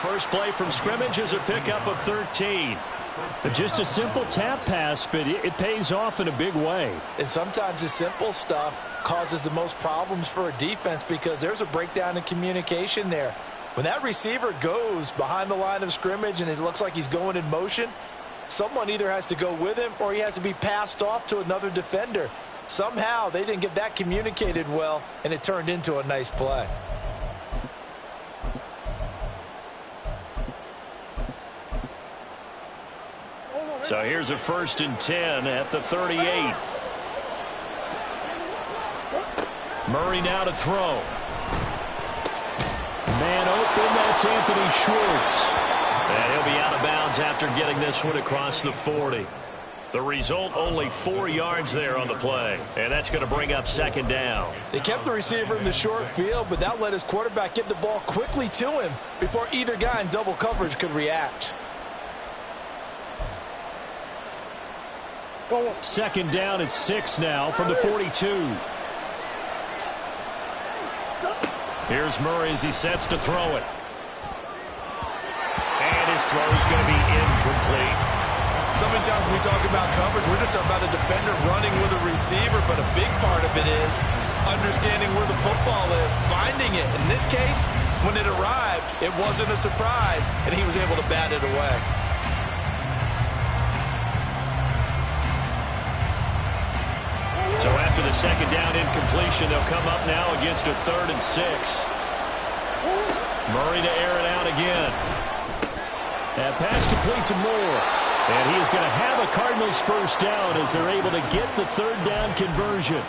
first play from scrimmage is a pickup of 13. Just a simple tap pass, but it pays off in a big way. And sometimes the simple stuff causes the most problems for a defense because there's a breakdown in communication there. When that receiver goes behind the line of scrimmage and it looks like he's going in motion, someone either has to go with him or he has to be passed off to another defender. Somehow they didn't get that communicated well, and it turned into a nice play. So here's a 1st and 10 at the 38. Murray now to throw. Man open, that's Anthony Schwartz. And he'll be out of bounds after getting this one across the 40. The result, only 4 yards there on the play. And that's going to bring up 2nd down. They kept the receiver in the short field, but that let his quarterback get the ball quickly to him before either guy in double coverage could react. 2nd down at 6 now from the 42. Here's Murray as he sets to throw it. And his throw is going to be incomplete. So many times when we talk about coverage, we're just about a defender running with a receiver, but a big part of it is understanding where the football is, finding it. In this case, when it arrived, it wasn't a surprise, and he was able to bat it away. So after the 2nd down incompletion, they'll come up now against a 3rd and 6. Murray to air it out again. That pass complete to Moore. And he is going to have a Cardinals 1st down as they're able to get the 3rd down conversion.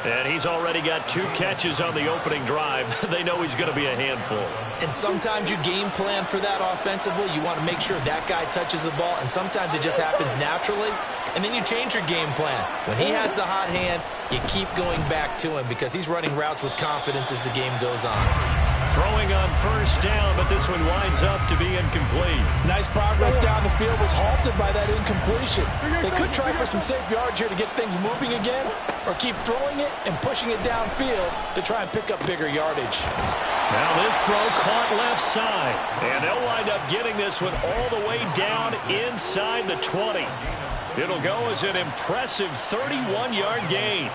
And he's already got 2 catches on the opening drive. They know he's going to be a handful. And sometimes you game plan for that offensively. You want to make sure that guy touches the ball, and sometimes it just happens naturally. And then you change your game plan. When he has the hot hand, you keep going back to him because he's running routes with confidence as the game goes on. Throwing on 1st down, but this one winds up to be incomplete. Nice progress down the field was halted by that incompletion. They could try for some safe yards here to get things moving again, or keep throwing it and pushing it downfield to try and pick up bigger yardage. Now this throw caught left side, and they'll wind up getting this one all the way down inside the 20. It'll go as an impressive 31-yard gain.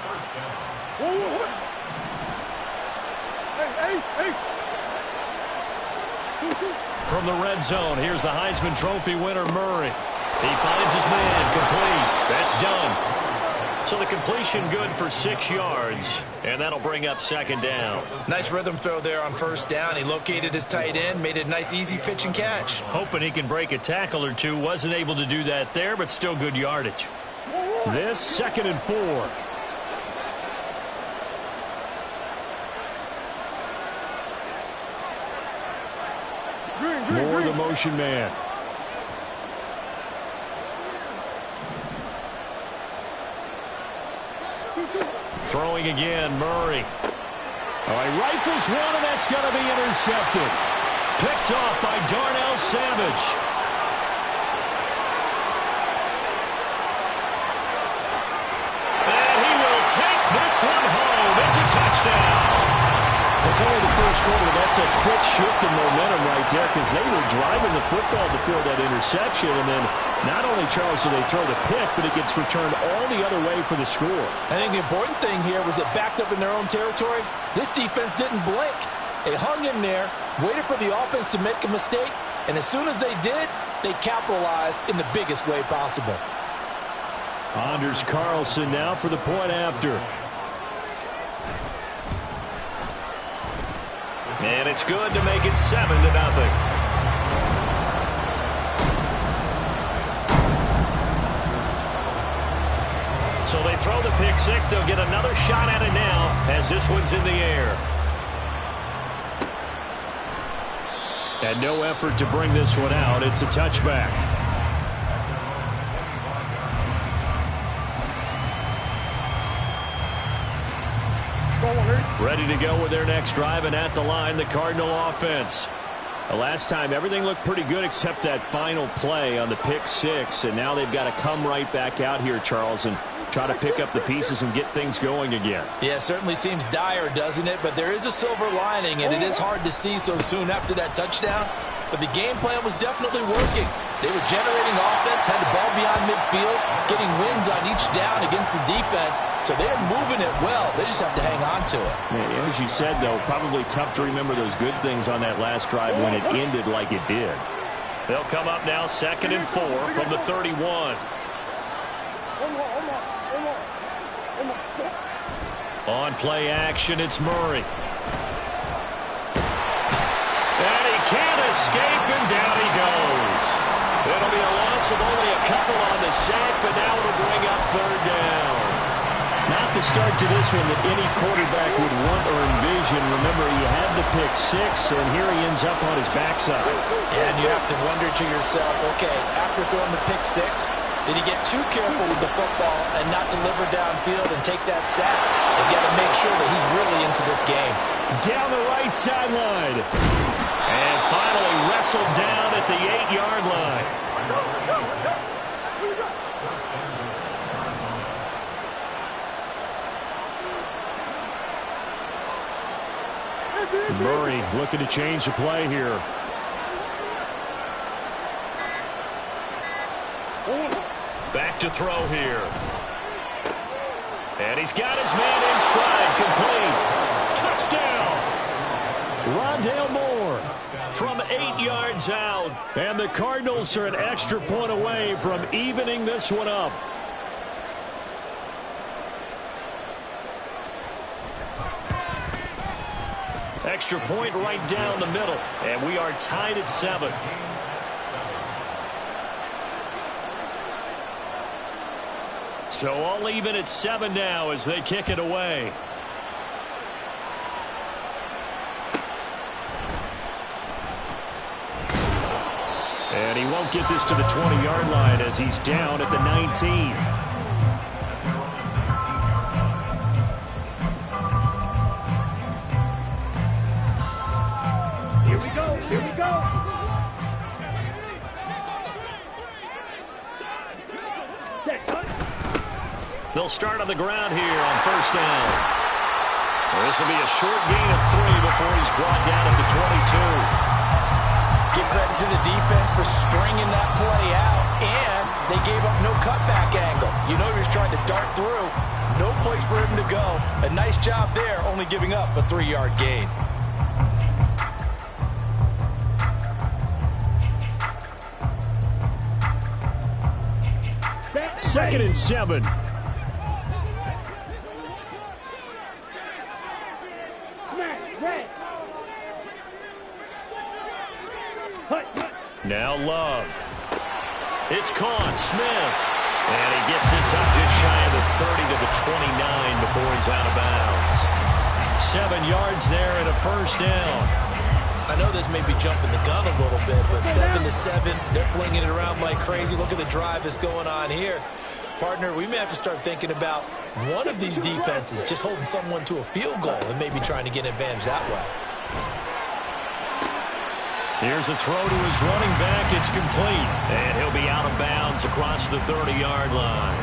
From the red zone, here's the Heisman Trophy winner, Murray. He finds his man, complete. That's done. So the completion good for 6 yards, and that'll bring up 2nd down. Nice rhythm throw there on 1st down. He located his tight end, made it a nice, easy pitch and catch. Hoping he can break a tackle or two. Wasn't able to do that there, but still good yardage. This 2nd and 4. Moore the motion man. Throwing again, Murray. All right, rifles one, and that's going to be intercepted. Picked off by Darnell Savage. And he will take this one home. It's a touchdown. It's only the first quarter. That's a quick shift in momentum right there because they were driving the football before that interception. And then not only, Charles, do they throw the pick, but it gets returned all the other way for the score. I think the important thing here was it backed up in their own territory. This defense didn't blink. They hung in there, waited for the offense to make a mistake, and as soon as they did, they capitalized in the biggest way possible. Anders Carlson now for the point after. And it's good to make it 7-0. So they throw the pick six. They'll get another shot at it now as this one's in the air. And no effort to bring this one out. It's a touchback. Ready to go with their next drive, and at the line, the Cardinal offense. The last time, everything looked pretty good except that final play on the pick six, and now they've got to come right back out here, Charles, and try to pick up the pieces and get things going again. Yeah, it certainly seems dire, doesn't it? But there is a silver lining, and it is hard to see so soon after that touchdown. But the game plan was definitely working. They were generating offense, had the ball beyond midfield, getting wins on each down against the defense. So they're moving it well. They just have to hang on to it. Man, as you said, though, probably tough to remember those good things on that last drive when it ended like it did. They'll come up now 2nd and 4 from the 31. On play action, it's Murray. And he can't escape, and down he goes. It'll be a loss of only a couple on the sack, but now it'll bring up 3rd down. Not the start to this one that any quarterback would want or envision. Remember, he had the pick 6, and here he ends up on his backside. Yeah, and you have to wonder to yourself, okay, after throwing the pick 6, did he get too careful with the football and not deliver downfield and take that sack? They've got to make sure that he's really into this game. Down the right sideline. And finally wrestled down at the 8-yard line. Murray looking to change the play here. Back to throw here. And he's got his man in stride, complete. Touchdown! Rondale Moore From 8 yards out. And the Cardinals are an extra point away from evening this one up. Extra point right down the middle. And we are tied at 7. So all even at 7 now as they kick it away. And he won't get this to the 20-yard line as he's down at the 19. Here we go. Here we go. They'll start on the ground here on 1st down. This will be a short gain of 3 before he's brought down at the 22. Give credit to the defense for stringing that play out, and they gave up no cutback angle. You know he was trying to dart through. No place for him to go. A nice job there, only giving up a 3-yard gain. Second and 7. Now Love. It's caught. Smith. And he gets this up just shy of the 30 to the 29 before he's out of bounds. 7 yards there and a 1st down. I know this may be jumping the gun a little bit, but 7 to 7, they're flinging it around like crazy. Look at the drive that's going on here. Partner, we may have to start thinking about one of these defenses just holding someone to a field goal and maybe trying to get an advantage that way. Here's a throw to his running back. It's complete. And he'll be out of bounds across the 30-yard line.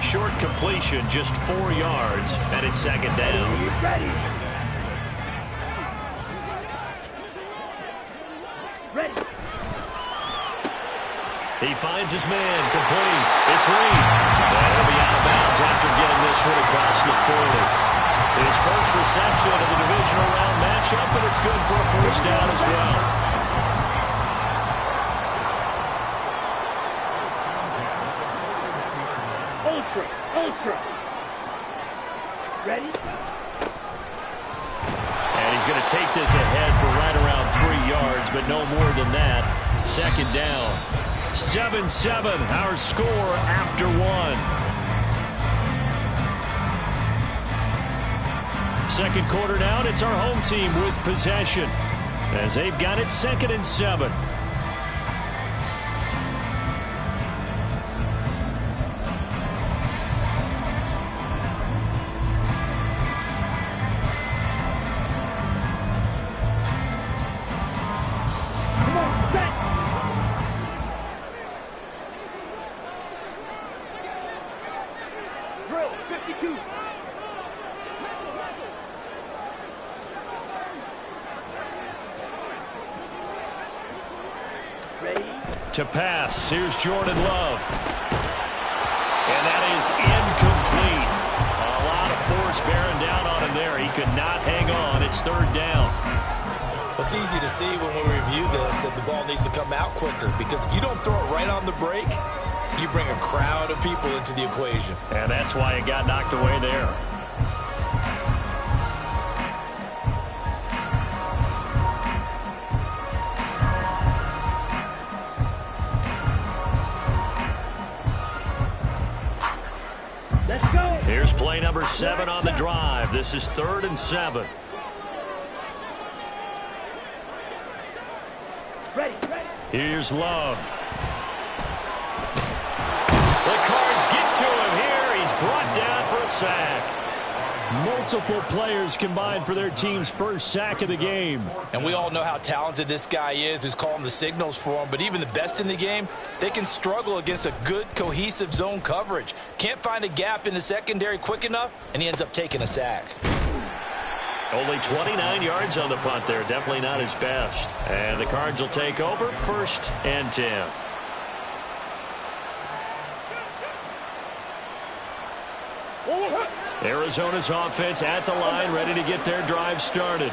Short completion, just 4 yards, and it's 2nd down. Ready. He finds his man, complete. It's Reed. And he'll be out of bounds after getting this one across the 40. His first reception of the divisional round matchup, and it's good for a 1st down as well. Ultra. Ready? And he's going to take this ahead for right around 3 yards, but no more than that. 2nd down. 7-7, our score after 1. Second quarter now, and it's our home team with possession as they've got it 2nd and 7. To pass. Here's Jordan Love. And that is incomplete. A lot of force bearing down on him there. He could not hang on. It's third down. It's easy to see when we review this that the ball needs to come out quicker, because if you don't throw it right on the break, you bring a crowd of people into the equation. And that's why it got knocked away there. Let's go. Here's play number 7 on the drive. This is 3rd and 7. Ready, ready. Here's Love. The Cards get to him here. He's brought down for a sack. Multiple players combined for their team's first sack of the game. And we all know how talented this guy is, who's calling the signals for him. But even the best in the game, they can struggle against a good, cohesive zone coverage. Can't find a gap in the secondary quick enough, and he ends up taking a sack. Only 29 yards on the punt there. Definitely not his best. And the Cards will take over 1st and 10. Arizona's offense at the line, ready to get their drive started.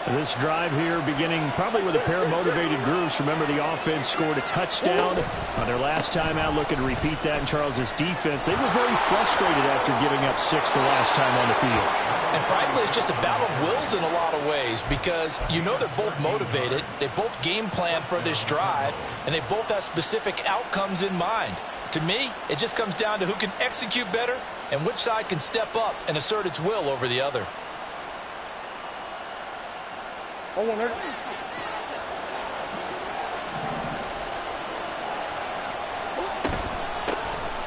This drive here beginning probably with a pair of motivated groups. Remember, the offense scored a touchdown on their last time out. Looking to repeat that in Charles's defense. They were very frustrated after giving up 6 the last time on the field. And frankly, it's just a battle of wills in a lot of ways, because you know they're both motivated. They both game plan for this drive, and they both have specific outcomes in mind. To me, it just comes down to who can execute better and which side can step up and assert its will over the other.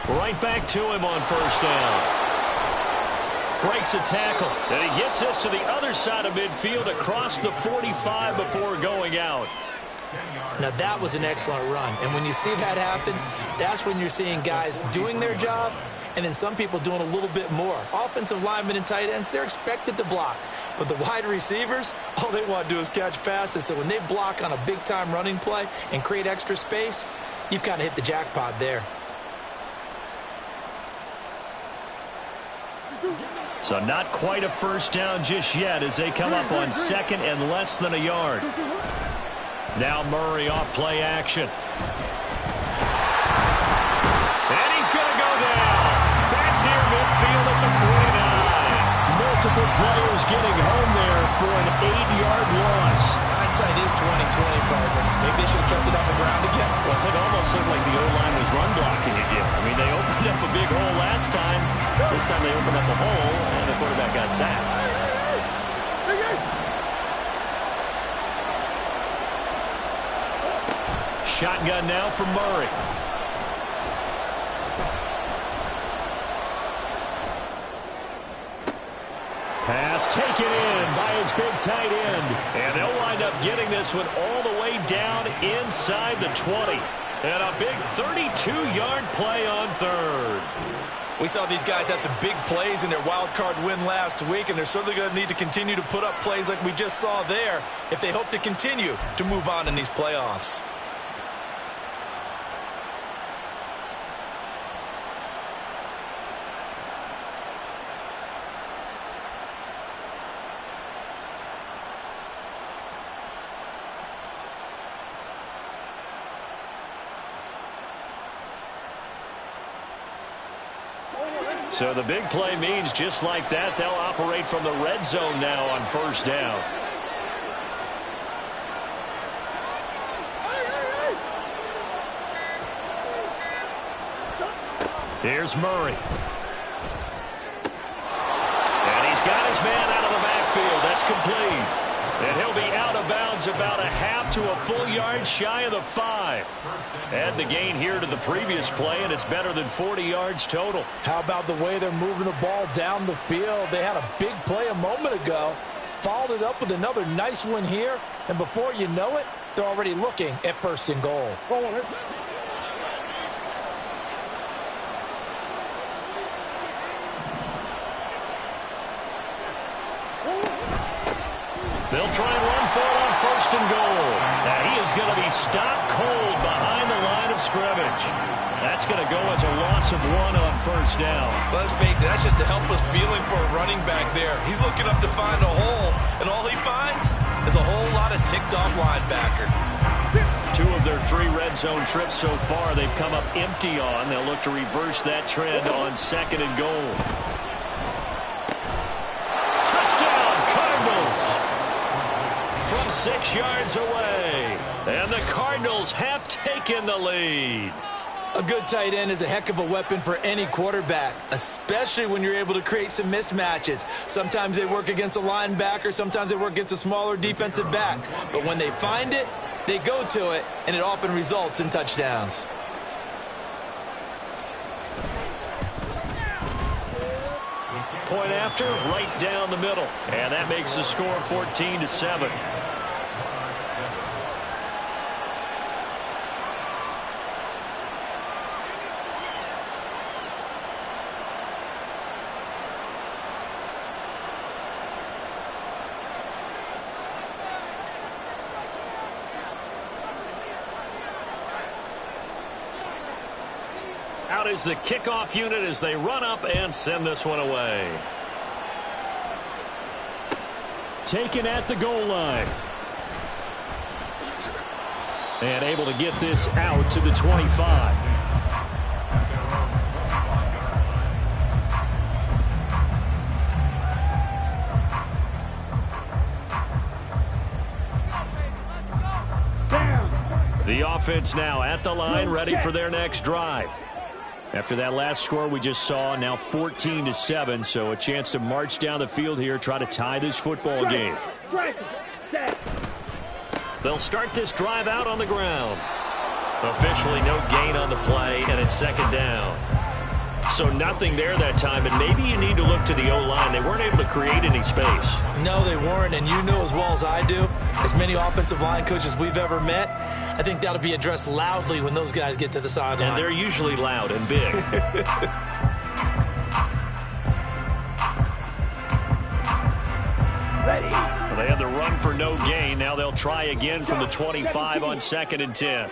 Right back to him on 1st down. Breaks a tackle. And he gets us to the other side of midfield across the 45 before going out. Now, that was an excellent run. And when you see that happen, that's when you're seeing guys doing their job and then some people doing a little bit more. Offensive linemen and tight ends, they're expected to block. But the wide receivers, all they want to do is catch passes. So when they block on a big-time running play and create extra space, you've kind of hit the jackpot there. So not quite a 1st down just yet as they come up on 2nd and less than a yard. Now Murray off play action. And he's going to go down. Back near midfield at the 49. Multiple players getting home there for an 8-yard loss. Hindsight is 20/20, partner. Maybe they should have kept it on the ground again. Well, it almost looked like the O-line was run blocking again. I mean, they opened up a big hole last time. This time they opened up a hole, and the quarterback got sacked. Shotgun now for Murray. Pass taken in by his big tight end. And they'll wind up getting this one all the way down inside the 20. And a big 32-yard play on 3rd. We saw these guys have some big plays in their wild card win last week, and they're certainly going to need to continue to put up plays like we just saw there if they hope to continue to move on in these playoffs. So the big play means just like that, they'll operate from the red zone now on 1st down. Here's Murray. And he's got his man out of the backfield. That's complete. And he'll be out of bounds about a half to a full yard shy of the 5. Add the gain here to the previous play, and it's better than 40 yards total. How about the way they're moving the ball down the field? They had a big play a moment ago, followed it up with another nice one here, and before you know it, they're already looking at 1st and goal. They'll try and run for it on 1st and goal. Now he is going to be stopped cold behind the line scrimmage. That's going to go as a loss of 1 on first down. Let's face it, that's just a helpless feeling for a running back there. He's looking up to find a hole, and all he finds is a whole lot of ticked-off linebacker. 2 of their 3 red zone trips so far they've come up empty on. They'll look to reverse that trend on 2nd and goal. Touchdown, Cardinals! From 6 yards away. And the Cardinals have taken the lead. A good tight end is a heck of a weapon for any quarterback, especially when you're able to create some mismatches. Sometimes they work against a linebacker, sometimes they work against a smaller defensive back. But when they find it, they go to it, and it often results in touchdowns. Point after, right down the middle. And that makes the score 14-7. Out is the kickoff unit as they run up and send this one away. Taken at the goal line. And able to get this out to the 25. The offense now at the line, ready for their next drive. After that last score we just saw, now 14-7, so a chance to march down the field here, try to tie this football game. They'll start this drive out on the ground. Officially no gain on the play, and it's 2nd down. So nothing there that time, and maybe you need to look to the O-line. They weren't able to create any space. No, they weren't, and you know as well as I do, as many offensive line coaches we've ever met, I think that'll be addressed loudly when those guys get to the sideline. And they're usually loud and big. Ready. They had the run for no gain. Now they'll try again from the 25 on 2nd and 10.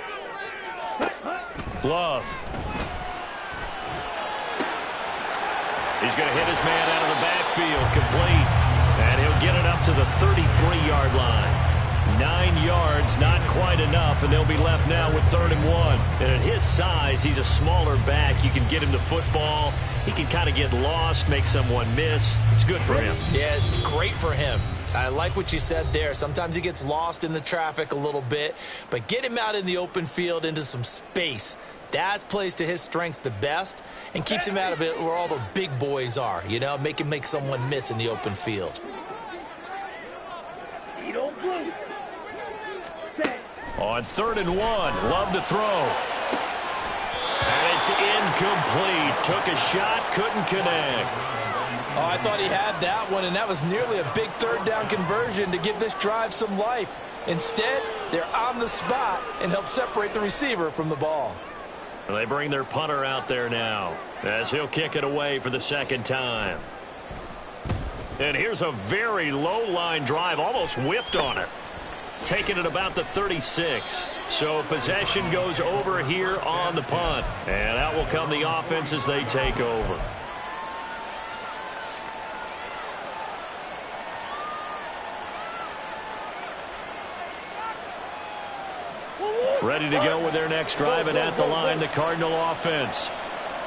Love. He's going to hit his man out of the backfield, complete. And he'll get it up to the 33-yard line. 9 yards, not quite enough, and they'll be left now with 3rd and 1. And at his size, he's a smaller back. You can get him the football. He can kind of get lost, make someone miss. It's good for him. Yeah, it's great for him. I like what you said there. Sometimes he gets lost in the traffic a little bit, but get him out in the open field into some space. That plays to his strengths the best and keeps him out of it where all the big boys are, you know, make him make someone miss in the open field. On 3rd and 1, Love to throw. And it's incomplete. Took a shot, couldn't connect. Oh, I thought he had that one, and that was nearly a big 3rd down conversion to give this drive some life. Instead, they're on the spot and help separate the receiver from the ball. And they bring their punter out there now as he'll kick it away for the 2nd time. And here's a very low line drive, almost whiffed on it. Taking it about the 36. So possession goes over here on the punt. And out will come the offense as they take over. Ready to go with their next drive, and at the line, the Cardinal offense.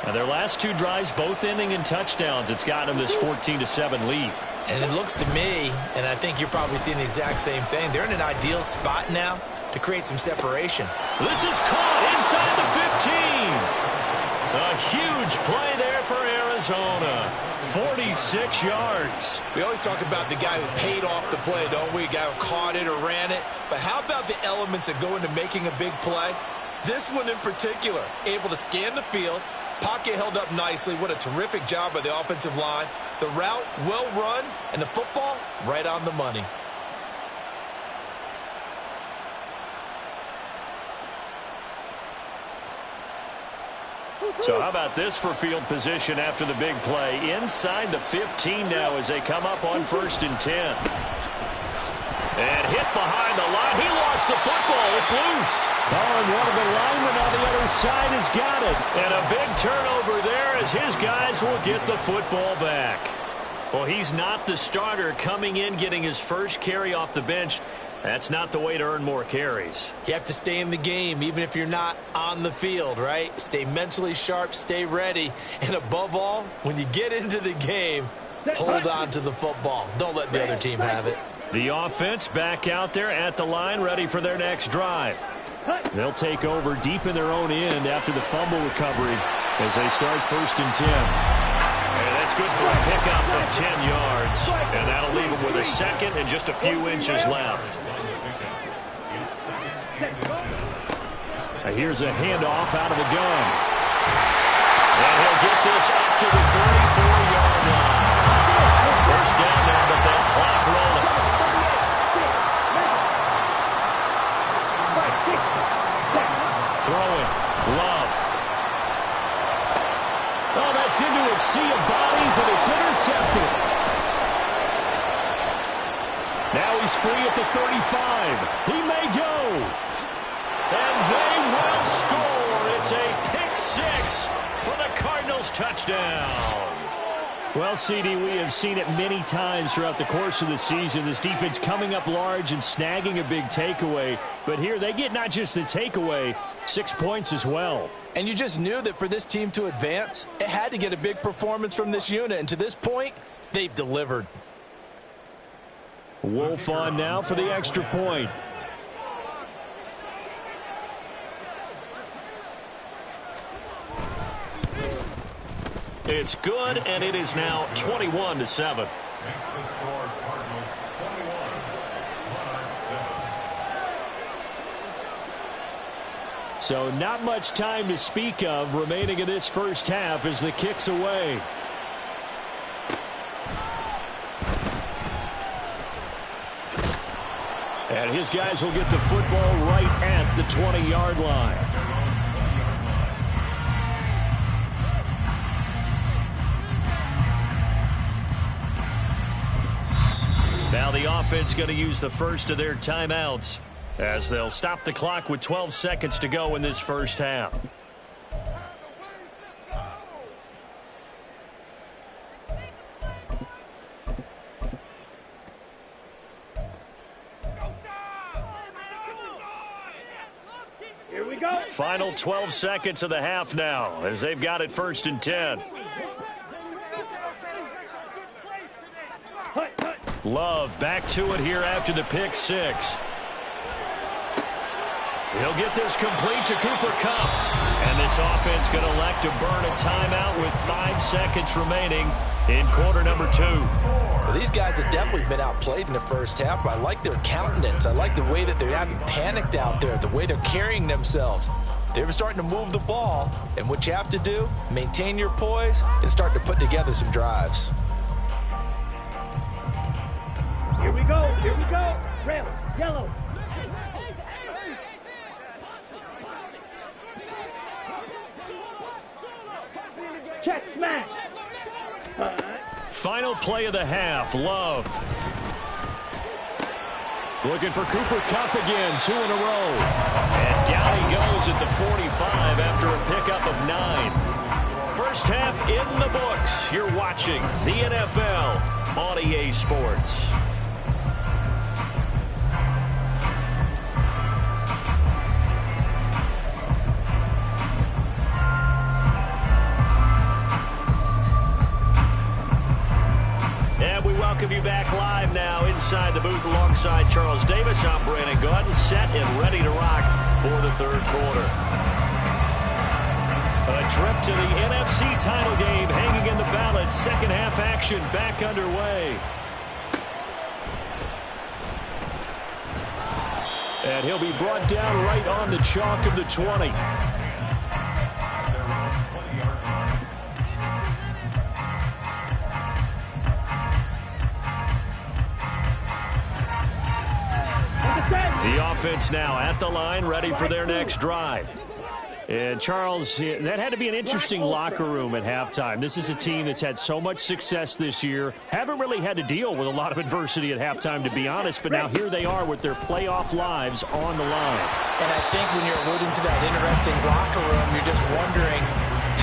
Now their last 2 drives, both ending in touchdowns. It's gotten them this 14-7 lead. And it looks to me, and I think you're probably seeing the exact same thing, they're in an ideal spot now to create some separation. This is caught inside the 15. A huge play there for Arizona. 46 yards. We always talk about the guy who paid off the play, don't we? A guy who caught it or ran it. But how about the elements that go into making a big play? This one in particular, able to scan the field, pocket held up nicely. What a terrific job by the offensive line. The route, well run, and the football, right on the money. So how about this for field position after the big play? Inside the 15 now as they come up on 1st and 10. And hit behind the line. He lost the football. It's loose. Oh, and one of the linemen on the other side has got it. And a big turnover there as his guys will get the football back. Well, he's not the starter coming in, getting his first carry off the bench. That's not the way to earn more carries. You have to stay in the game, even if you're not on the field, right? Stay mentally sharp, stay ready. And above all, when you get into the game, hold on to the football. Don't let the other team have it. The offense back out there at the line, ready for their next drive. They'll take over deep in their own end after the fumble recovery as they start 1st and 10. And that's good for a pickup of 10 yards. And that'll leave them with a second and just a few inches left. Here's a handoff out of the gun. And he'll get this up to the 34-yard line. First down now, but that clock rolling. Throwing. Love. Oh, that's into a sea of bodies, and it's intercepted. Now he's free at the 35. He may go. And they will score. It's a pick six for the Cardinals touchdown. Well, CD, we have seen it many times throughout the course of the season. This defense coming up large and snagging a big takeaway. But here they get not just the takeaway, 6 points as well. And you just knew that for this team to advance, it had to get a big performance from this unit. And to this point, they've delivered. Wolf on now for the extra point. It's good, and it is now 21-7. So not much time to speak of remaining in this first half as the kick's away. And his guys will get the football right at the 20-yard line. Now the offense going to use the first of their timeouts as they'll stop the clock with 12 seconds to go in this first half. Here we go. Final 12 seconds of the half now as they've got it 1st and 10. Love back to it here after the pick six. He'll get this complete to Cooper Kupp. And this offense going to elect to burn a timeout with 5 seconds remaining in quarter number 2. Well, these guys have definitely been outplayed in the first half, but I like their countenance. I like the way that they haven't panicked out there, the way they're carrying themselves. They're starting to move the ball, and what you have to do, maintain your poise and start to put together some drives. Here we go. Here we go. Red, yellow. Check, smash. Final play of the half. Love. Looking for Cooper Kupp again, 2 in a row. And down he goes at the 45 after a pickup of 9. First half in the books. You're watching the NFL on EA Sports. Welcome you back live now inside the booth alongside Charles Davis. I'm Brandon Gaudin, set and ready to rock for the third quarter. A trip to the NFC title game hanging in the balance. Second half action back underway. And he'll be brought down right on the chalk of the 20. The offense now at the line, ready for their next drive. And, Charles, that had to be an interesting locker room at halftime. This is a team that's had so much success this year. Haven't really had to deal with a lot of adversity at halftime, to be honest. But now here they are with their playoff lives on the line. And I think when you're alluding to that interesting locker room, you're just wondering,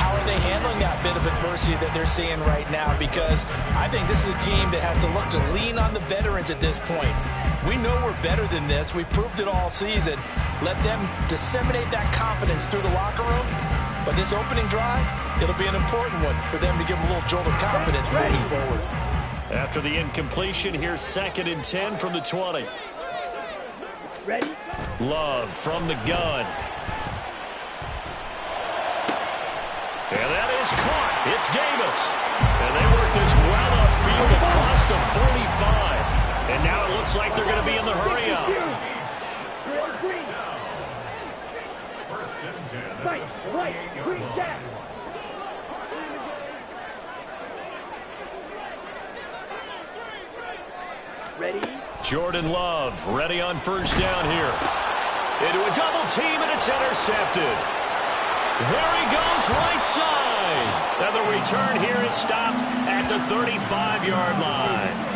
how are they handling that bit of adversity that they're seeing right now? Because I think this is a team that has to look to lean on the veterans at this point. We know we're better than this. We've proved it all season. Let them disseminate that confidence through the locker room. But this opening drive, it'll be an important one for them to give them a little jolt of confidence moving forward. After the incompletion, here's 2nd and 10 from the 20. Ready? Love from the gun. And that is caught. It's Davis. And they work this well upfield across the 45. And now it looks like they're going to be in the hurry-up. Ready? Jordan Love ready on 1st down here. Into a double team, and it's intercepted. There he goes, right side. And the return here is stopped at the 35-yard line.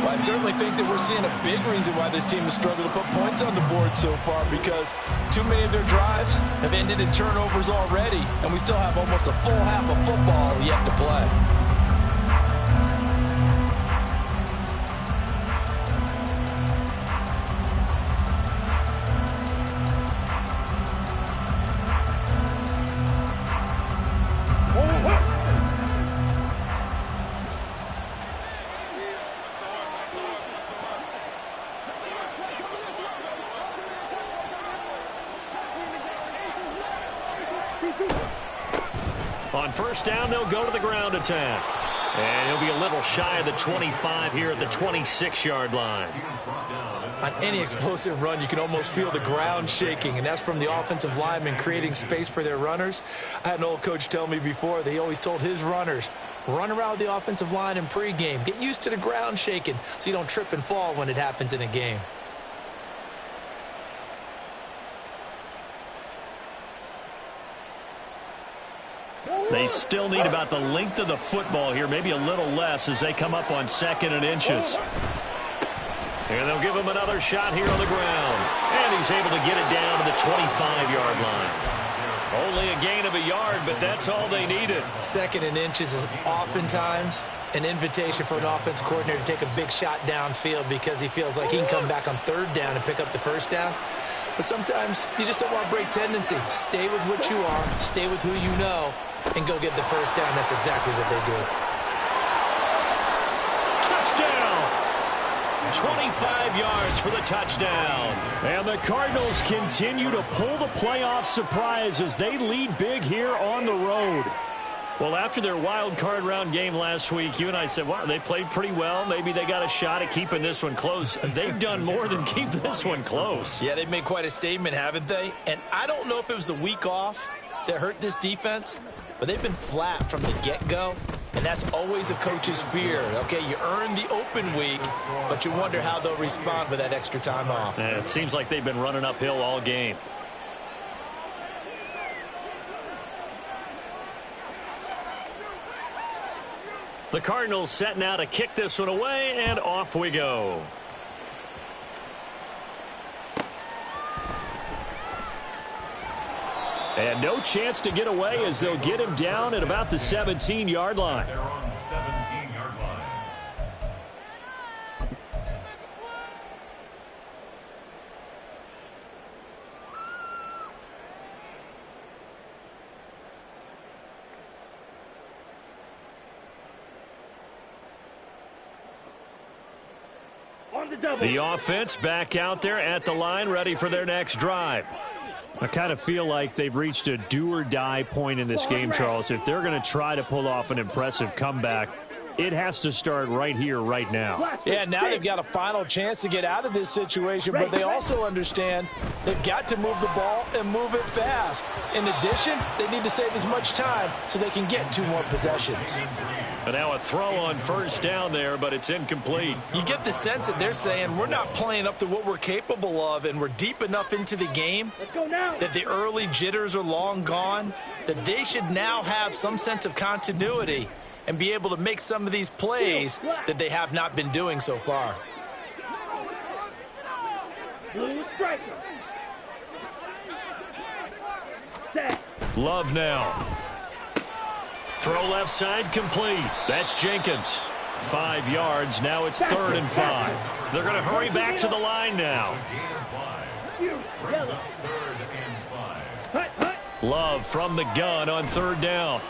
Well, I certainly think that we're seeing a big reason why this team has struggled to put points on the board so far, because too many of their drives have ended in turnovers already, and we still have almost a full half of football yet to play. On 1st down, they'll go to the ground attack. And he'll be a little shy of the 25 here at the 26-yard line. On any explosive run, you can almost feel the ground shaking, and that's from the offensive linemen creating space for their runners. I had an old coach tell me before, they always told his runners, run around the offensive line in pregame. Get used to the ground shaking so you don't trip and fall when it happens in a game. They still need about the length of the football here, maybe a little less as they come up on 2nd and inches. And they'll give him another shot here on the ground. And he's able to get it down to the 25-yard line. Only a gain of a yard, but that's all they needed. 2nd and inches is oftentimes an invitation for an offense coordinator to take a big shot downfield because he feels like he can come back on 3rd down and pick up the 1st down. But sometimes you just don't want to break tendency. Stay with what you are, stay with who you know, and go get the 1st down. That's exactly what they do. Touchdown! 25 yards for the touchdown. And the Cardinals continue to pull the playoff surprise as they lead big here on the road. Well, after their wild card round game last week, you and I said, wow, they played pretty well. Maybe they got a shot at keeping this one close. They've done more than keep this one close. Yeah, they've made quite a statement, haven't they? And I don't know if it was the week off that hurt this defense, but they've been flat from the get-go, and that's always a coach's fear. Okay, you earn the open week, but you wonder how they'll respond with that extra time off. And it seems like they've been running uphill all game. The Cardinals set now to kick this one away, and off we go. And no chance to get away as they'll get him down at about the 17-yard line. They're on 17-yard line. On the double. The offense back out there at the line, ready for their next drive. I kind of feel like they've reached a do-or-die point in this game, Charles. If they're going to try to pull off an impressive comeback, it has to start right here, right now. Yeah, now they've got a final chance to get out of this situation, but they also understand they've got to move the ball and move it fast. In addition, they need to save as much time so they can get 2 more possessions. And now a throw on first down there, but it's incomplete. You get the sense that they're saying we're not playing up to what we're capable of, and we're deep enough into the game that the early jitters are long gone, that they should now have some sense of continuity and be able to make some of these plays that they have not been doing so far. Love now. Throw left side complete. That's Jenkins. 5 yards. Now it's 3rd and 5. They're going to hurry back to the line now. Love from the gun on 3rd down.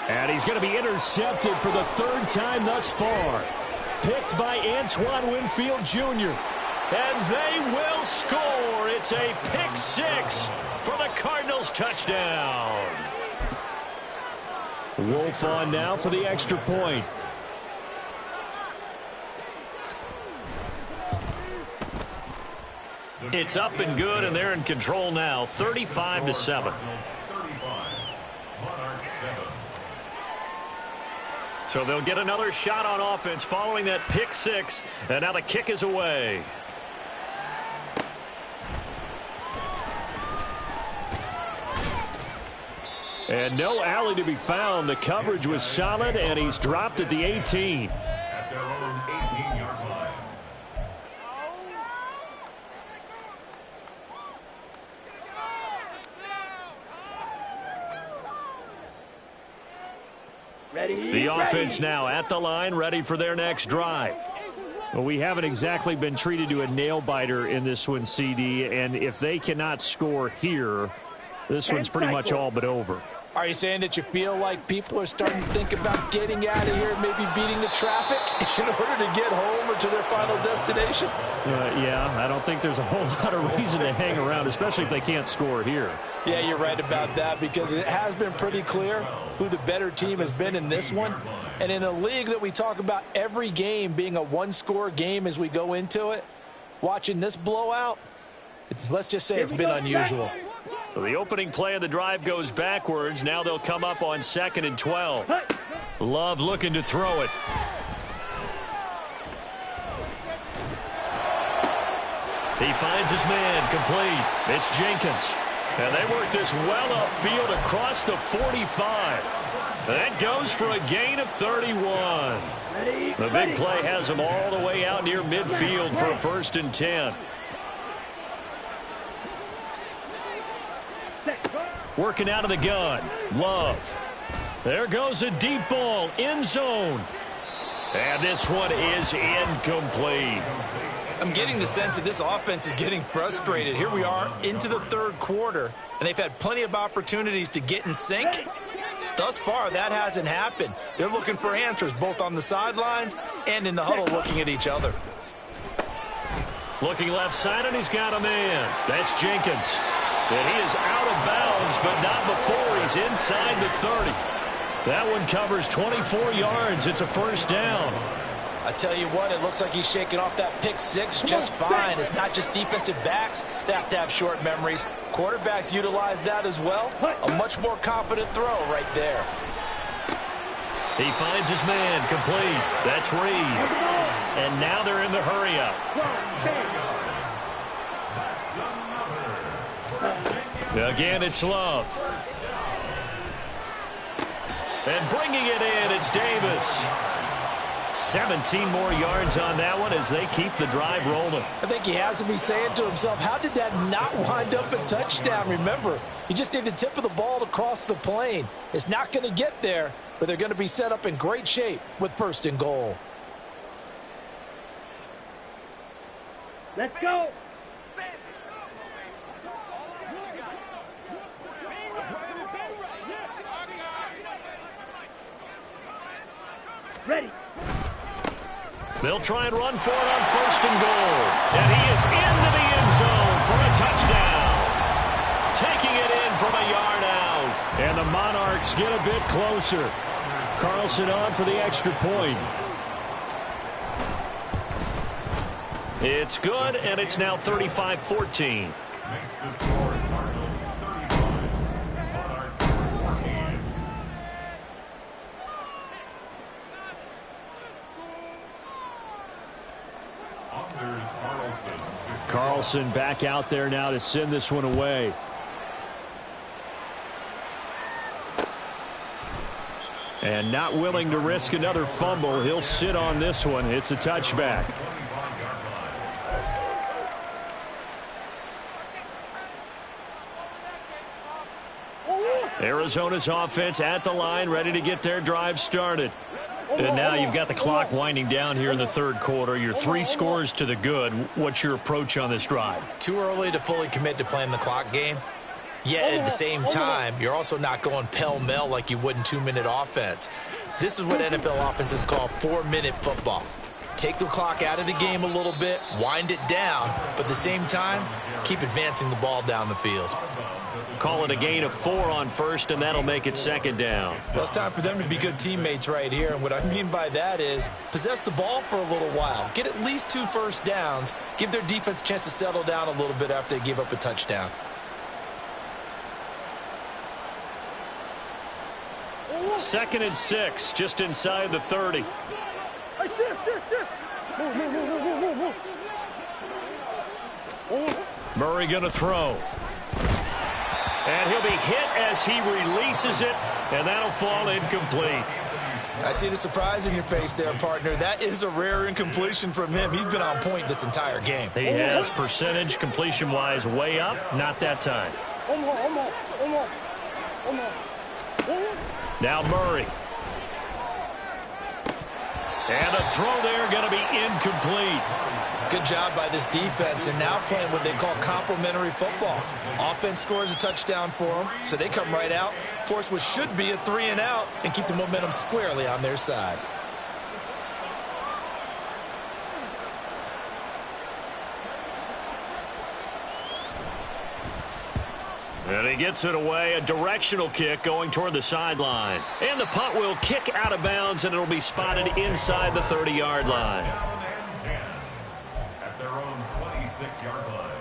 And he's going to be intercepted for the 3rd time thus far. Picked by Antoine Winfield Jr. And they will score. It's a pick 6 for the Cardinals touchdown. Wolf on now for the extra point. It's up and good, and they're in control now, 35-7. So they'll get another shot on offense following that pick 6, and now the kick is away. And no alley to be found. The coverage was solid, and he's dropped at the 18. At their own 18-yard line. The offense now at the line, ready for their next drive. Well, we haven't exactly been treated to a nail-biter in this one, CD, and if they cannot score here, this one's pretty much all but over. Are you saying that you feel like people are starting to think about getting out of here, maybe beating the traffic in order to get home or to their final destination? Yeah, I don't think there's a whole lot of reason to hang around, especially if they can't score here. Yeah, you're right about that, because it has been pretty clear who the better team has been in this one. And in a league that we talk about every game being a one-score game as we go into it, watching this blowout, let's just say it's been unusual. So the opening play of the drive goes backwards. Now they'll come up on 2nd and 12. Love looking to throw it. He finds his man complete. It's Jenkins. And they work this well upfield across the 45. That goes for a gain of 31. The big play has him all the way out near midfield for a 1st and 10. Working out of the gun. Love. There goes a deep ball. End zone. And this one is incomplete. I'm getting the sense that this offense is getting frustrated. Here we are into the 3rd quarter, and they've had plenty of opportunities to get in sync. Thus far, that hasn't happened. They're looking for answers both on the sidelines and in the huddle looking at each other. Looking left side, and he's got a man. That's Jenkins. And he is out of bounds, but not before he's inside the 30. That one covers 24 yards. It's a 1st down. I tell you what, it looks like he's shaking off that pick 6 just fine. It's not just defensive backs that have to have short memories. Quarterbacks utilize that as well. A much more confident throw right there. He finds his man complete. That's Reed. And now they're in the hurry-up. Again, it's Love. And bringing it in, it's Davis. 17 more yards on that one as they keep the drive rolling. I think he has to be saying to himself, how did that not wind up a touchdown? Remember, you just need the tip of the ball to cross the plane. It's not going to get there, but they're going to be set up in great shape with 1st and goal. Let's go. Ready. They'll try and run for it on 1st and goal. And he is into the end zone for a touchdown. Taking it in from a yard out. And the Monarchs get a bit closer. Carlson on for the extra point. It's good, and it's now 35-14. Makes the score Cardinals 35, Monarchs 14. Anders Carlson. Carlson back out there now to send this one away. And not willing to risk another fumble. He'll sit on this one. It's a touchback. Arizona's offense at the line, ready to get their drive started. And now you've got the clock winding down here in the third quarter. You're 3 scores to the good. What's your approach on this drive? Too early to fully commit to playing the clock game. Yet at the same time, you're also not going pell-mell like you would in 2-minute offense. This is what NFL offenses call 4-minute football. Take the clock out of the game a little bit, wind it down, but at the same time, keep advancing the ball down the field. Call it a gain of 4 on first, and that'll make it second down. Well, it's time for them to be good teammates right here, and what I mean by that is possess the ball for a little while. Get at least 2 first downs. Give their defense a chance to settle down a little bit after they give up a touchdown. Second and 6, just inside the 30. Murray going to throw. And he'll be hit as he releases it, and that'll fall incomplete. I see the surprise in your face there, partner. That is a rare incompletion from him. He's been on point this entire game. He has percentage completion-wise way up, not that time. Now Murray. And a throw there going to be incomplete. Good job by this defense, and now playing what they call complementary football. Offense scores a touchdown for them, so they come right out, force what should be a 3-and-out, and keep the momentum squarely on their side. And he gets it away, a directional kick going toward the sideline. And the punt will kick out of bounds, and it'll be spotted inside the 30-yard line. At their own 26-yard line.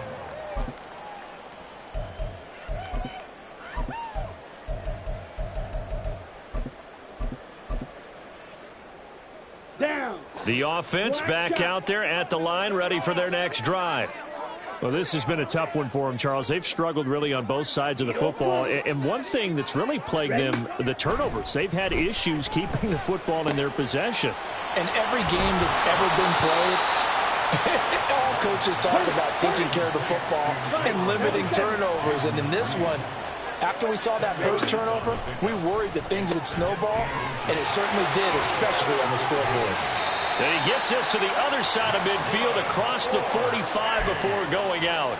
Down. The offense back out there at the line, ready for their next drive. Well, this has been a tough one for them, Charles. They've struggled really on both sides of the football. And one thing that's really plagued them, the turnovers. They've had issues keeping the football in their possession. And every game that's ever been played, all coaches talk about taking care of the football and limiting turnovers. And in this one, after we saw that first turnover, we worried that things would snowball, and it certainly did, especially on the scoreboard. And he gets this to the other side of midfield across the 45 before going out.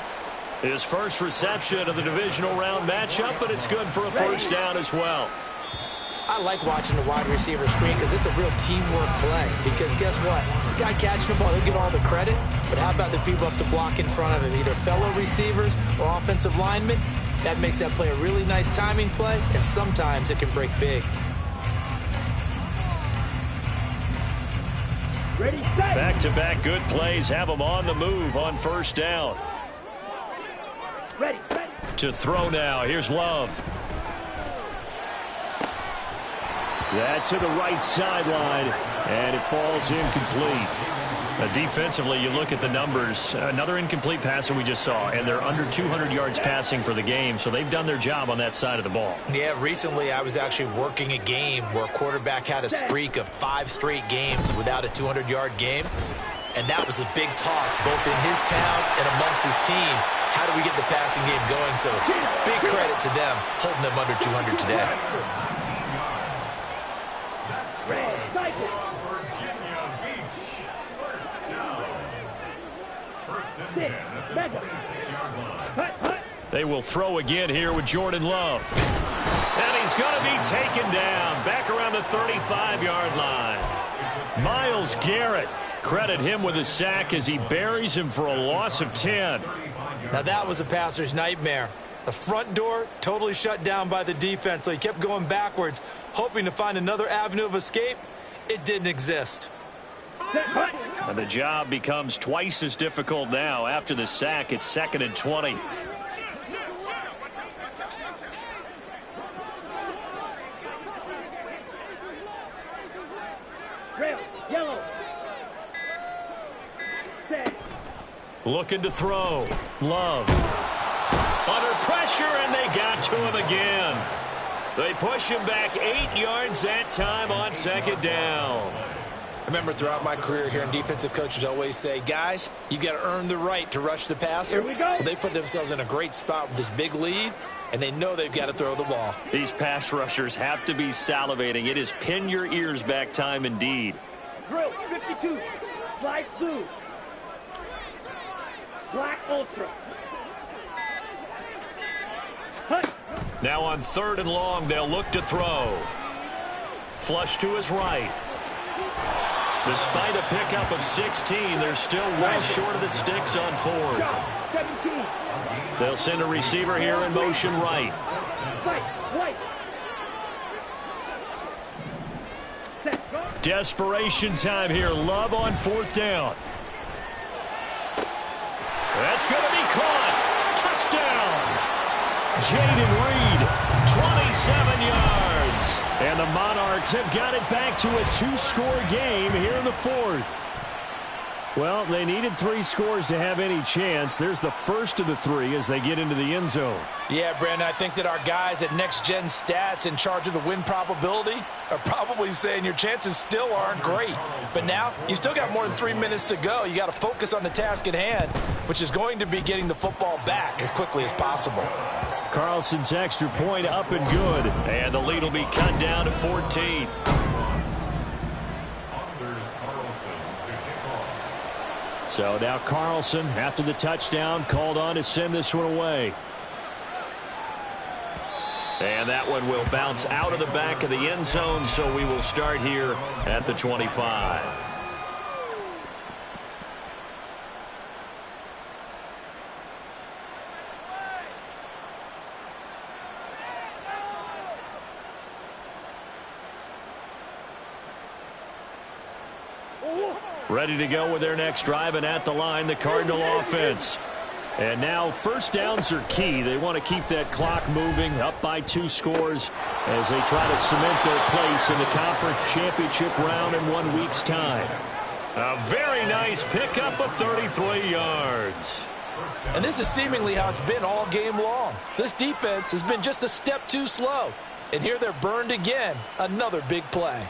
His first reception of the divisional round matchup, but it's good for a first down as well. I like watching the wide receiver screen because it's a real teamwork play. Because guess what? The guy catching the ball, he'll get all the credit. But how about the people up to block in front of him, either fellow receivers or offensive linemen? That makes that play a really nice timing play, and sometimes it can break big. Ready, set. Back-to-back good plays have them on the move on first down. Ready, ready. To throw now. Here's Love. That's to the right sideline, and it falls incomplete. Defensively, you look at the numbers. Another incomplete passer we just saw, and they're under 200 yards passing for the game, so they've done their job on that side of the ball. Yeah, recently I was actually working a game where a quarterback had a streak of 5 straight games without a 200-yard game, and that was a big talk both in his town and amongst his team. How do we get the passing game going? So big credit to them holding them under 200 today. Virginia Beach. First down. First and 10 at the 26-yard line. They will throw again here with Jordan Love. And he's going to be taken down back around the 35-yard line. Myles Garrett, credit him with a sack as he buries him for a loss of 10. Now that was a passer's nightmare. The front door totally shut down by the defense, so he kept going backwards, hoping to find another avenue of escape. It didn't exist. And the job becomes twice as difficult now. After the sack, it's 2nd and 20. Red, yellow. Set. Looking to throw. Love. Under pressure, and they got to him again. They push him back 8 yards that time on second down. I remember throughout my career hearing defensive coaches always say, guys, you got to earn the right to rush the passer. Here we go. Well, they put themselves in a great spot with this big lead, and they know they've got to throw the ball. These pass rushers have to be salivating. It is pin your ears back time indeed. Drill 52. Slide blue. Black ultra. Hut. Now on 3rd and long, they'll look to throw. Flush to his right. Despite a pickup of 16, they're still well short of the sticks on 4th. 17. They'll send a receiver here in motion right. Right. Set. Go. Desperation time here. Love on 4th down. That's going to be caught. Touchdown. Jaden Reed, 27 yards. And the Monarchs have got it back to a 2-score game here in the 4th. Well, they needed 3 scores to have any chance. There's the first of the 3 as they get into the end zone. Yeah, Brandon, I think that our guys at Next Gen Stats in charge of the win probability are probably saying your chances still aren't great. But now, you still got more than 3 minutes to go. You got to focus on the task at hand, which is going to be getting the football back as quickly as possible. Carlson's extra point up and good. And the lead will be cut down to 14. So now Carlson, after the touchdown, called on to send this one away. And that one will bounce out of the back of the end zone, so we will start here at the 25. Ready to go with their next drive, and at the line, the Cardinal offense. And now first downs are key. They want to keep that clock moving, up by 2 scores as they try to cement their place in the conference championship round in 1 week's time. A very nice pickup of 33 yards. And this is seemingly how it's been all game long. This defense has been just a step too slow. And here they're burned again. Another big play.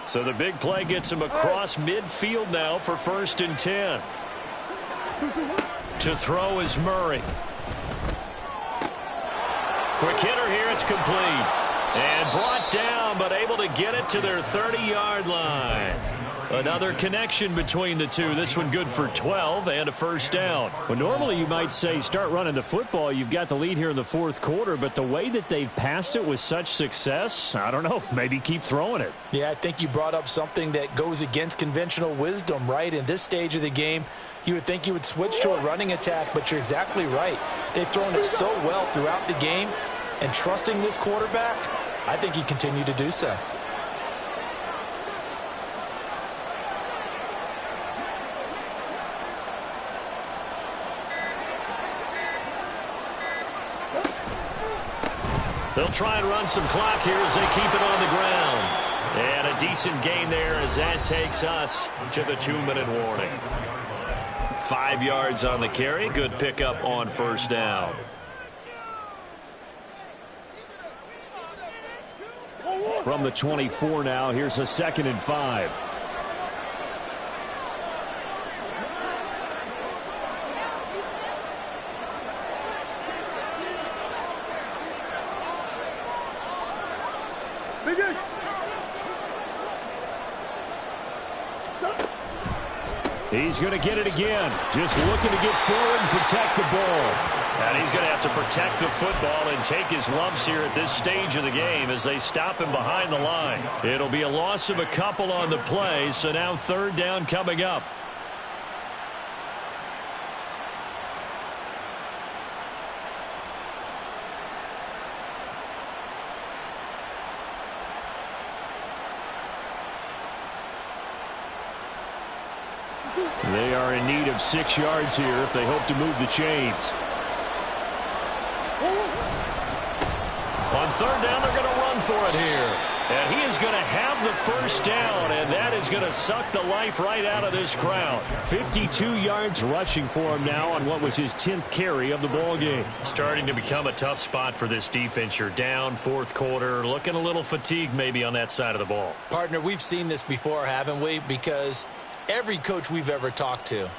So the big play gets him across midfield now for 1st and 10. To throw is Murray. Quick hitter here, it's complete. And brought down, but able to get it to their 30-yard line. Another connection between the two. This one good for 12 and a first down. Well, normally you might say start running the football. You've got the lead here in the 4th quarter, but the way that they've passed it with such success, I don't know, maybe keep throwing it. Yeah, I think you brought up something that goes against conventional wisdom, right? In this stage of the game, you would think you would switch to a running attack, but you're exactly right. They've thrown it so well throughout the game, and trusting this quarterback, I think he continued to do so. They'll try and run some clock here as they keep it on the ground. And a decent gain there as that takes us to the 2-minute warning. 5 yards on the carry. Good pickup on first down. From the 24 now, here's a 2nd and 5. He's going to get it again. Just looking to get forward and protect the ball. And he's going to have to protect the football and take his lumps here at this stage of the game as they stop him behind the line. It'll be a loss of a couple on the play, so now 3rd down coming up. They are in need of 6 yards here if they hope to move the chains. On 3rd down, they're going to run for it here. And he is going to have the first down, and that is going to suck the life right out of this crowd. 52 yards rushing for him now on what was his 10th carry of the ball game. Starting to become a tough spot for this defense. You're down fourth quarter, looking a little fatigued maybe on that side of the ball. Partner, we've seen this before, haven't we? Because every coach we've ever talked to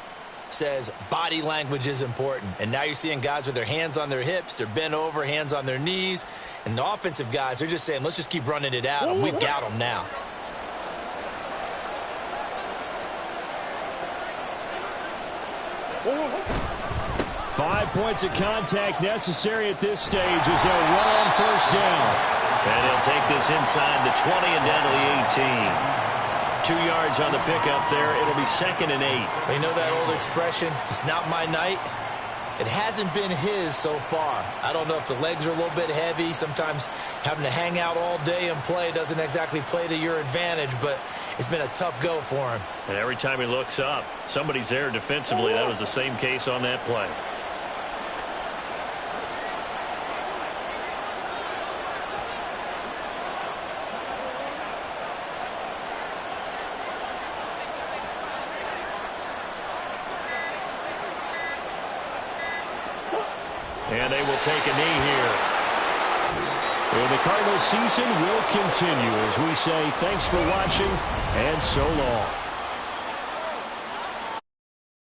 says body language is important. And now you're seeing guys with their hands on their hips, they're bent over, hands on their knees. And the offensive guys, they're just saying, let's just keep running it out, and we've got them now. Five points of contact necessary at this stage as they'll run on first down. And he'll take this inside the 20 and down to the 18. 2 yards on the pickup there. It'll be 2nd and 8. You know that old expression, it's not my night? It hasn't been his so far. I don't know if the legs are a little bit heavy. Sometimes having to hang out all day and play doesn't exactly play to your advantage, but it's been a tough go for him. And every time he looks up, somebody's there defensively. That was the same case on that play. And they will take a knee here. And the Cardinals season will continue as we say thanks for watching and so long.